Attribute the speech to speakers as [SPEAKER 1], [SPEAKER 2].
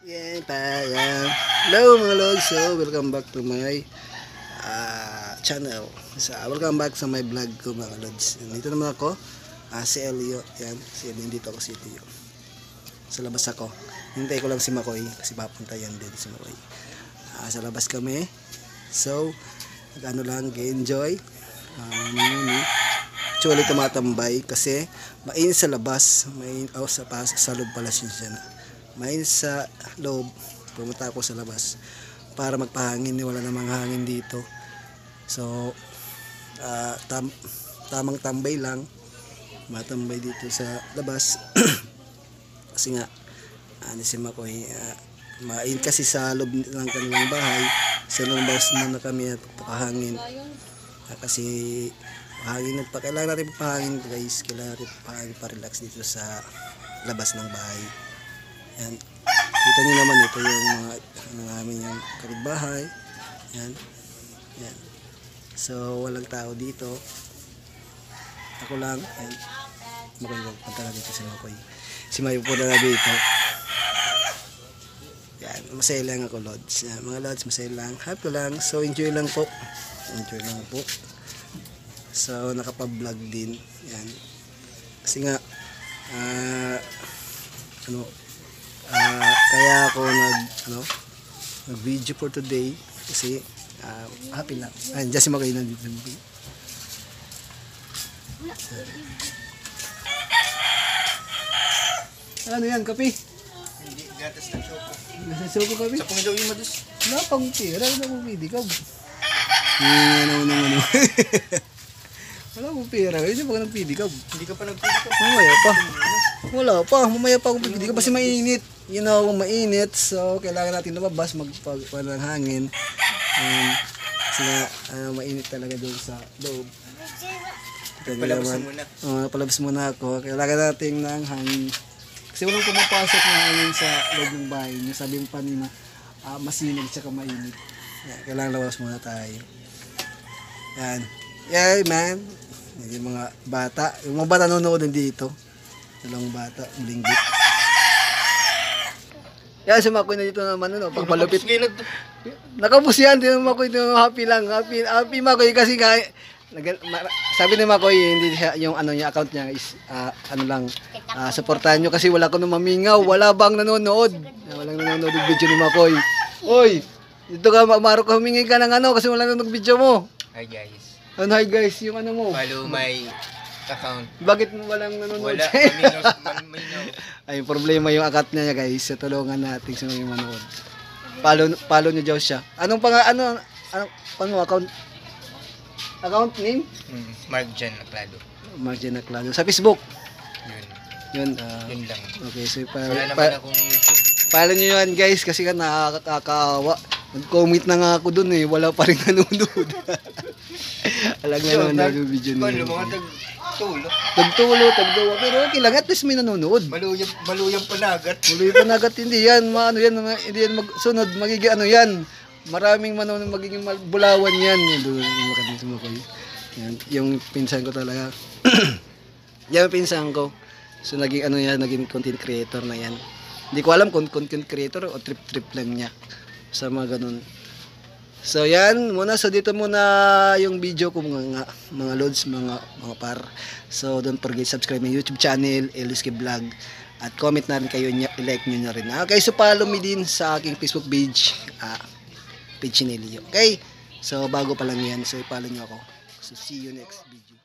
[SPEAKER 1] Yan pa, yan. Hello mga lods, so welcome back to my channel. Welcome back sa my vlog ko mga lods. Dito naman ako, si Elio. Yan, si Elio, dito ako si Elio. Sa labas ako. Hintay ko lang si Makoy kasi papunta yan din si Makoy. Sa labas kami. So, ano lang, enjoy. Actually tumatambay kasi mainit sa labas. Sa loob pala siya. Mainit sa loob, pumunta ako sa labas para magpahangin, wala namang hangin dito. So tamang tambay lang, matambay dito sa labas. Kasi nga si Makoy, mainit kasi sa loob ng kanilang bahay. Sa labas muna kami at pakahangin, kasi hangin at kailangan natin pahangin guys, kailangan natin pahangin para relax dito sa labas ng bahay. Yan. Kita niyo naman ito yung mga namin yung kapitbahay. Yan. Yan. So walang tao dito. Ako lang. Yan. Makoy, punta na dito si Makoy. Si Mayo po na dito. Yan. Masaya lang ako, lods. Yan. Mga lods, masaya lang. Happy lang. So enjoy lang po. Enjoy lang po. So nakapag-vlog din. Yan. Kasi nga kaya ako nag-video for today kasi happy lang. Ayun, just Makoy na dito. Ano yan, kape?
[SPEAKER 2] Hindi, gatas ng choco.
[SPEAKER 1] Nasa soko kape?
[SPEAKER 2] Sa Panginoon yung madus.
[SPEAKER 1] Wala pang pera, wala pang pwede ka. Ano. Wala pang pera, hindi pa ka ng pwede ka.
[SPEAKER 2] Hindi ka pa nagpili ka.
[SPEAKER 1] Mamaya pa. Wala pa, mamaya pa akong pwede ka kasi mainit. You know, mainit. So, kailangan natin lumabas, magpagpan ng hangin. Kasi mainit talaga doon sa loob.
[SPEAKER 2] Palabas muna.
[SPEAKER 1] Palabas muna ako. Kailangan natin ng hangin. Kasi walang pumapasok na hangin sa loob ng bahay. Sabi pa nila, masinig tsaka mainit. Kailangan labas muna tayo. Yan. Yeah, man. Yung mga bata. Yung mga bata nanonood dito. Dalawang bata. Linggit. Yan, si Makoy na dito naman. Pagpalupit. Nakapos yan. Makoy, happy lang. Happy Makoy kasi sabi ni Makoy, hindi siya, yung niya, account niya is supportahan nyo kasi wala ko nung mamingaw. Wala bang nanonood? Walang nanonood yung video ni Makoy. Oy, dito ka, Maro, humingi ka ng kasi wala nanonood video mo.
[SPEAKER 2] Hi guys.
[SPEAKER 1] Hi guys, yung mo.
[SPEAKER 2] Follow my account.
[SPEAKER 1] Bakit mo walang nanonood?
[SPEAKER 2] Wala, maminaw.
[SPEAKER 1] Ay, problema yung account niya guys. So, tulungan natin sa mga manood. Follow niyo daw siya. Anong account? Account name?
[SPEAKER 2] Mark Jan Naclado.
[SPEAKER 1] Mark Jan Naclado. Sa Facebook?
[SPEAKER 2] Yun.
[SPEAKER 1] Yun.
[SPEAKER 2] Yun lang.
[SPEAKER 1] Okay, so
[SPEAKER 2] Wala naman akong YouTube.
[SPEAKER 1] follow niyo yan guys kasi nakakakawa. Nag-comment na nga ako dun wala pa rin nanonood. Alam nga naman yung video niya.
[SPEAKER 2] Mga tagtulo.
[SPEAKER 1] Tagdawa. Pero okay lang, at least may nanonood.
[SPEAKER 2] Maluyang panagat.
[SPEAKER 1] Maluyang panagat, hindi yan. Hindi yan magsunod. Magiging yan. Maraming manonood, magiging bulawan yan. Yung pinsan ko talaga. Yung pinsan ko. So naging naging content creator na yan. Hindi ko alam kung content creator o trip lang niya. Sa mga ganun. So yan muna, so dito muna yung video ko mga lods, mga par. So don't forget subscribe my YouTube channel, Elio's Vlog, at comment na rin kayo, i-like nyo na rin. Okay, so follow me din sa aking Facebook page, page ni Elio. Okay, so bago pa lang yan, so i-follow nyo ako. So see you next video.